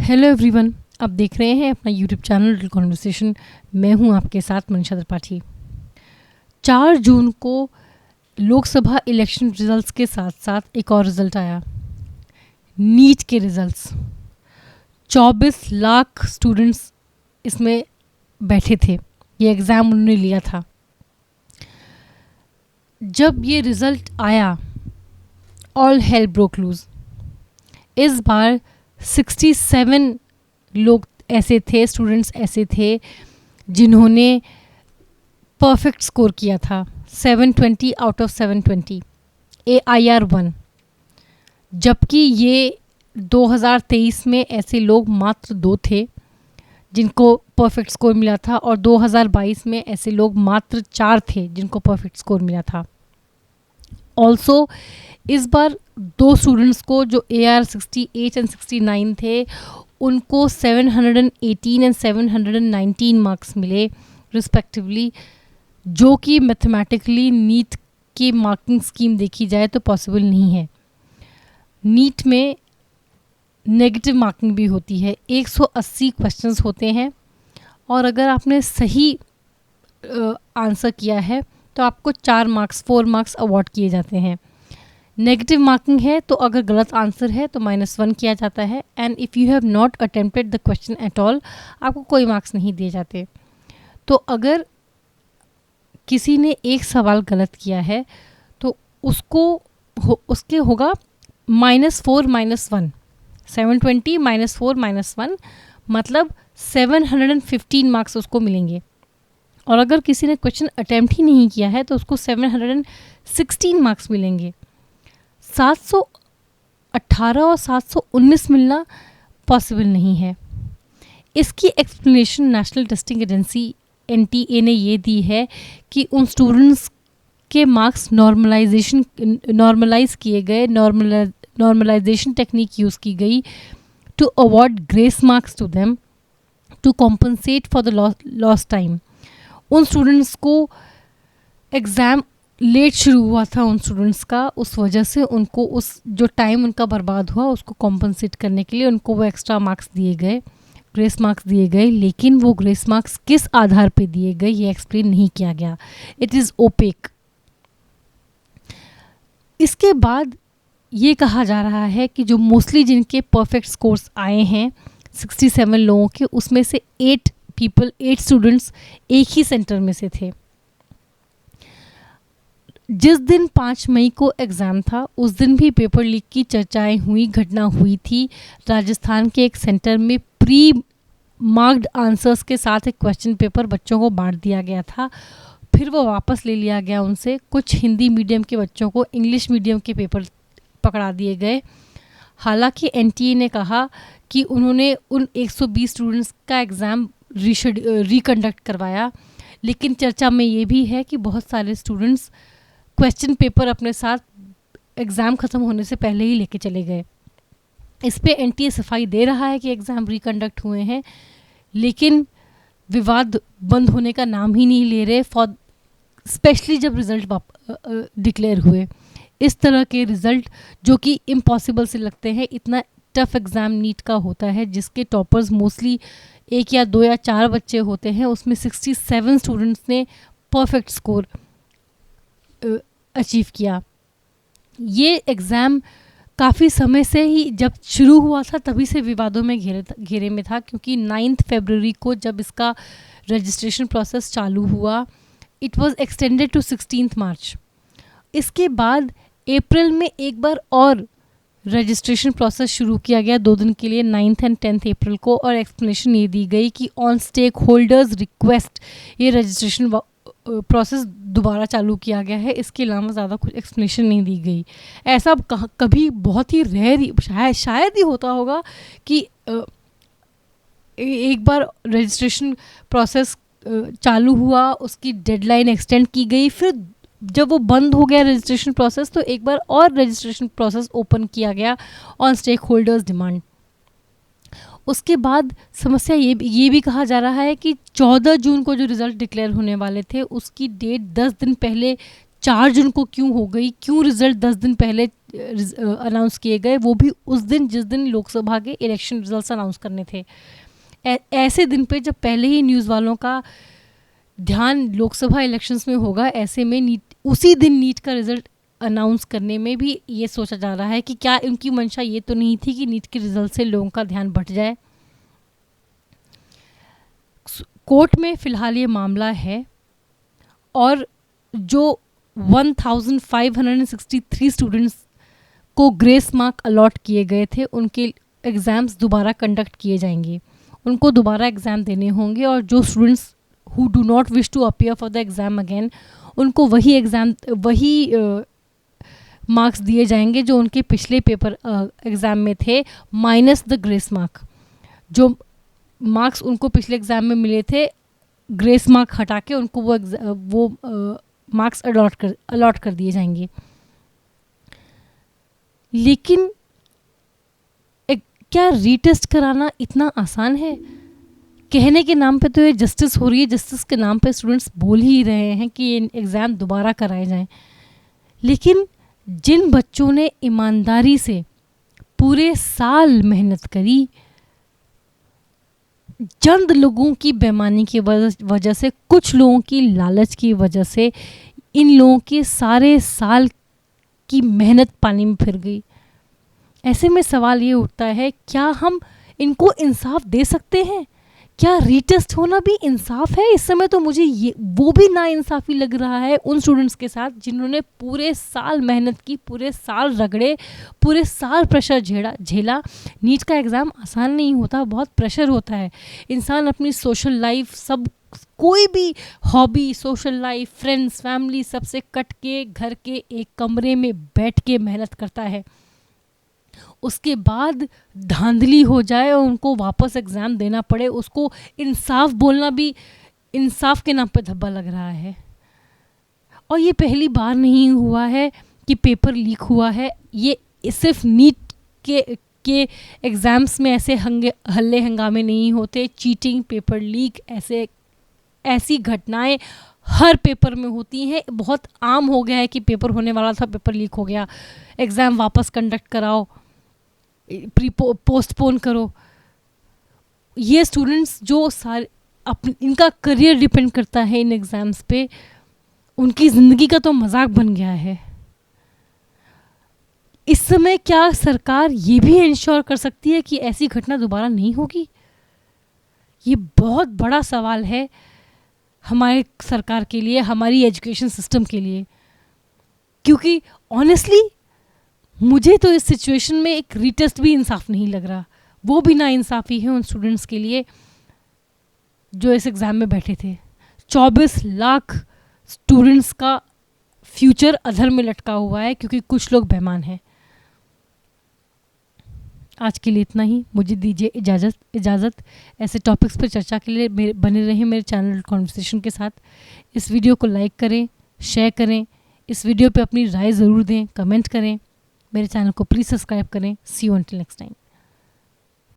Hello everyone, आप देख रहे हैं अपना यूट्यूब चैनल लिटिल कॉन्वर्सेशन। मैं हूं आपके साथ मनीषा त्रिपाठी। 4 जून को लोकसभा इलेक्शन रिजल्ट्स के साथ साथ एक और रिज़ल्ट आया, नीट के रिज़ल्ट्स। 24 लाख स्टूडेंट्स इसमें बैठे थे, ये एग्ज़ाम उन्होंने लिया था। जब ये रिज़ल्ट आया, ऑल हेल ब्रोक लूज। इस बार 67 लोग ऐसे थे, स्टूडेंट्स ऐसे थे जिन्होंने परफेक्ट स्कोर किया था, 720 आउट ऑफ 720, AIR 1। जबकि ये 2023 में ऐसे लोग मात्र 2 थे जिनको परफेक्ट स्कोर मिला था, और 2022 में ऐसे लोग मात्र 4 थे जिनको परफेक्ट स्कोर मिला था। ऑल्सो इस बार 2 स्टूडेंट्स को जो AR 68 एंड 69 थे, उनको 718 एंड 719 मार्क्स मिले रिस्पेक्टिवली, जो कि मैथमेटिकली नीट की मार्किंग स्कीम देखी जाए तो पॉसिबल नहीं है। नीट में नेगेटिव मार्किंग भी होती है, 180 क्वेश्चंस होते हैं, और अगर आपने सही आंसर किया है तो आपको 4 मार्क्स अवार्ड किए जाते हैं। नेगेटिव मार्किंग है तो अगर गलत आंसर है तो -1 किया जाता है, and if you have not attempted the question at all, आपको कोई मार्क्स नहीं दिए जाते। तो अगर किसी ने एक सवाल गलत किया है तो उसके होगा -4 -1, 720 -4 -1, मतलब 715 मार्क्स उसको मिलेंगे। और अगर किसी ने क्वेश्चन अटेम्प्ट ही नहीं किया है तो उसको 716 मार्क्स मिलेंगे। 718 और 719 मिलना पॉसिबल नहीं है। इसकी explanation national testing agency NTA ने ये दी है कि उन स्टूडेंट्स के मार्क्स नॉर्मलाइज किए गए, नॉर्मलाइजेशन टेक्निक यूज़ की गई to award grace marks to them to compensate for the lost time. उन स्टूडेंट्स को एग्ज़ाम लेट शुरू हुआ था, उन स्टूडेंट्स का, उस वजह से उनको उस जो टाइम उनका बर्बाद हुआ उसको कॉम्पनसेट करने के लिए उनको वो एक्स्ट्रा मार्क्स दिए गए, ग्रेस मार्क्स दिए गए। लेकिन वो ग्रेस मार्क्स किस आधार पे दिए गए ये एक्सप्लेन नहीं किया गया, इट इज़ ओपेक। इसके बाद ये कहा जा रहा है कि जो मोस्टली जिनके परफेक्ट स्कोर्स आए हैं 67 लोगों के, उसमें से 8 स्टूडेंट्स एक ही सेंटर में से थे। जिस दिन 5 मई को एग्ज़ाम था उस दिन भी पेपर लीक की चर्चाएं हुई, घटना हुई थी। राजस्थान के एक सेंटर में प्री मार्क्ड आंसर्स के साथ एक क्वेश्चन पेपर बच्चों को बांट दिया गया था, फिर वो वापस ले लिया गया उनसे। कुछ हिंदी मीडियम के बच्चों को इंग्लिश मीडियम के पेपर पकड़ा दिए गए। हालांकि NTA ने कहा कि उन्होंने उन 120 स्टूडेंट्स का एग्ज़ाम रिकंडक्ट करवाया, लेकिन चर्चा में ये भी है कि बहुत सारे स्टूडेंट्स क्वेश्चन पेपर अपने साथ एग्ज़ाम ख़त्म होने से पहले ही लेके चले गए। इस पे NTA सफाई दे रहा है कि एग्ज़ाम रिकंडक्ट हुए हैं, लेकिन विवाद बंद होने का नाम ही नहीं ले रहे, स्पेशली जब रिज़ल्ट डिक्लेयर हुए। इस तरह के रिज़ल्ट जो कि इम्पॉसिबल से लगते हैं, इतना टफ एग्ज़ाम नीट का होता है जिसके टॉपर्स मोस्टली 1 या 2 या 4 बच्चे होते हैं, उसमें 67 स्टूडेंट्स ने परफेक्ट स्कोर अचीव किया। ये एग्ज़ाम काफ़ी समय से ही जब शुरू हुआ था तभी से विवादों में घेरे में था, क्योंकि 9 फरवरी को जब इसका रजिस्ट्रेशन प्रोसेस चालू हुआ, इट वाज एक्सटेंडेड टू 16 मार्च। इसके बाद अप्रैल में एक बार और रजिस्ट्रेशन प्रोसेस शुरू किया गया 2 दिन के लिए, 9 एंड 10 अप्रैल को, और एक्सप्लेनेशन ये दी गई कि ऑन स्टेक होल्डर्स रिक्वेस्ट ये रजिस्ट्रेशन प्रोसेस दोबारा चालू किया गया है। इसके अलावा ज़्यादा कुछ एक्सप्लेनेशन नहीं दी गई। ऐसा कभी बहुत ही रेयर शायद ही होता होगा कि एक बार रजिस्ट्रेशन प्रोसेस चालू हुआ, उसकी डेडलाइन एक्सटेंड की गई, फिर जब वो बंद हो गया रजिस्ट्रेशन प्रोसेस तो एक बार और रजिस्ट्रेशन प्रोसेस ओपन किया गया ऑन स्टेक होल्डर्स डिमांड। उसके बाद समस्या ये भी कहा जा रहा है कि 14 जून को जो रिज़ल्ट डिक्लेयर होने वाले थे उसकी डेट 10 दिन पहले 4 जून को क्यों हो गई, क्यों रिज़ल्ट 10 दिन पहले अनाउंस किए गए, वो भी उस दिन जिस दिन लोकसभा के इलेक्शन रिजल्ट्स अनाउंस करने थे। ऐसे दिन पे जब पहले ही न्यूज़ वालों का ध्यान लोकसभा इलेक्शंस में होगा, ऐसे में उसी दिन नीट का रिजल्ट अनाउंस करने में भी ये सोचा जा रहा है कि क्या उनकी मंशा ये तो नहीं थी कि नीट के रिजल्ट से लोगों का ध्यान भट जाए। कोर्ट में फ़िलहाल ये मामला है और जो 1563 स्टूडेंट्स को ग्रेस मार्क अलॉट किए गए थे, उनके एग्ज़ाम्स दोबारा कंडक्ट किए जाएंगे, उनको दोबारा एग्ज़ाम देने होंगे और जो students who do not wish to appear for the exam again, उनको वही मार्क्स दिए जाएंगे जो उनके पिछले पेपर एग्ज़ाम में थे, माइनस द ग्रेस मार्क। जो मार्क्स उनको पिछले एग्ज़ाम में मिले थे, ग्रेस मार्क हटा के उनको वो मार्क्स अलॉट कर दिए जाएंगे। लेकिन क्या रीटेस्ट कराना इतना आसान है? कहने के नाम पे तो ये जस्टिस हो रही है, जस्टिस के नाम पे स्टूडेंट्स बोल ही रहे हैं कि ये एग्ज़ाम दोबारा कराए जाएं, लेकिन जिन बच्चों ने ईमानदारी से पूरे साल मेहनत करी, चंद लोगों की बेईमानी की वजह से, कुछ लोगों की लालच की वजह से इन लोगों के सारे साल की मेहनत पानी में फिर गई। ऐसे में सवाल ये उठता है, क्या हम इनको इंसाफ दे सकते हैं? क्या रीटेस्ट होना भी इंसाफ है? इस समय तो मुझे वो भी नाइंसाफ़ी लग रहा है उन स्टूडेंट्स के साथ जिन्होंने पूरे साल मेहनत की, पूरे साल रगड़े, पूरे साल प्रेशर झेला। नीट का एग्ज़ाम आसान नहीं होता, बहुत प्रेशर होता है। इंसान अपनी सोशल लाइफ, सब कोई भी hobby, social life, friends, family, सबसे कट के घर के एक कमरे में बैठ के मेहनत करता है। उसके बाद धांधली हो जाए और उनको वापस एग्ज़ाम देना पड़े, उसको इंसाफ बोलना भी इंसाफ के नाम पे धब्बा लग रहा है। और ये पहली बार नहीं हुआ है कि पेपर लीक हुआ है। ये सिर्फ नीट के एग्ज़ाम्स में ऐसे हल्ले हंगामे नहीं होते। चीटिंग, पेपर लीक, ऐसी घटनाएं हर पेपर में होती हैं। बहुत आम हो गया है कि पेपर होने वाला था, पेपर लीक हो गया, एग्ज़ाम वापस कंडक्ट कराओ, पोस्टपोन करो। ये स्टूडेंट्स जो इनका करियर डिपेंड करता है इन एग्ज़ाम्स पे, उनकी ज़िंदगी का तो मजाक बन गया है। इस समय क्या सरकार ये भी इंश्योर कर सकती है कि ऐसी घटना दोबारा नहीं होगी? ये बहुत बड़ा सवाल है हमारे सरकार के लिए, हमारी एजुकेशन सिस्टम के लिए। क्योंकि ऑनेस्टली मुझे तो इस सिचुएशन में एक रीटेस्ट भी इंसाफ नहीं लग रहा। वो भी नाइंसाफ़ी है उन स्टूडेंट्स के लिए जो इस एग्ज़ाम में बैठे थे। 24 लाख स्टूडेंट्स का फ्यूचर अधर में लटका हुआ है क्योंकि कुछ लोग बेईमान हैं। आज के लिए इतना ही। मुझे दीजिए इजाज़त। ऐसे टॉपिक्स पर चर्चा के लिए बने रहें मेरे चैनल कॉन्वर्सेशन के साथ। इस वीडियो को लाइक करें, शेयर करें, इस वीडियो पे अपनी राय ज़रूर दें, कमेंट करें। मेरे चैनल को प्लीज़ सब्सक्राइब करें। सी यू अंटिल नेक्स्ट टाइम।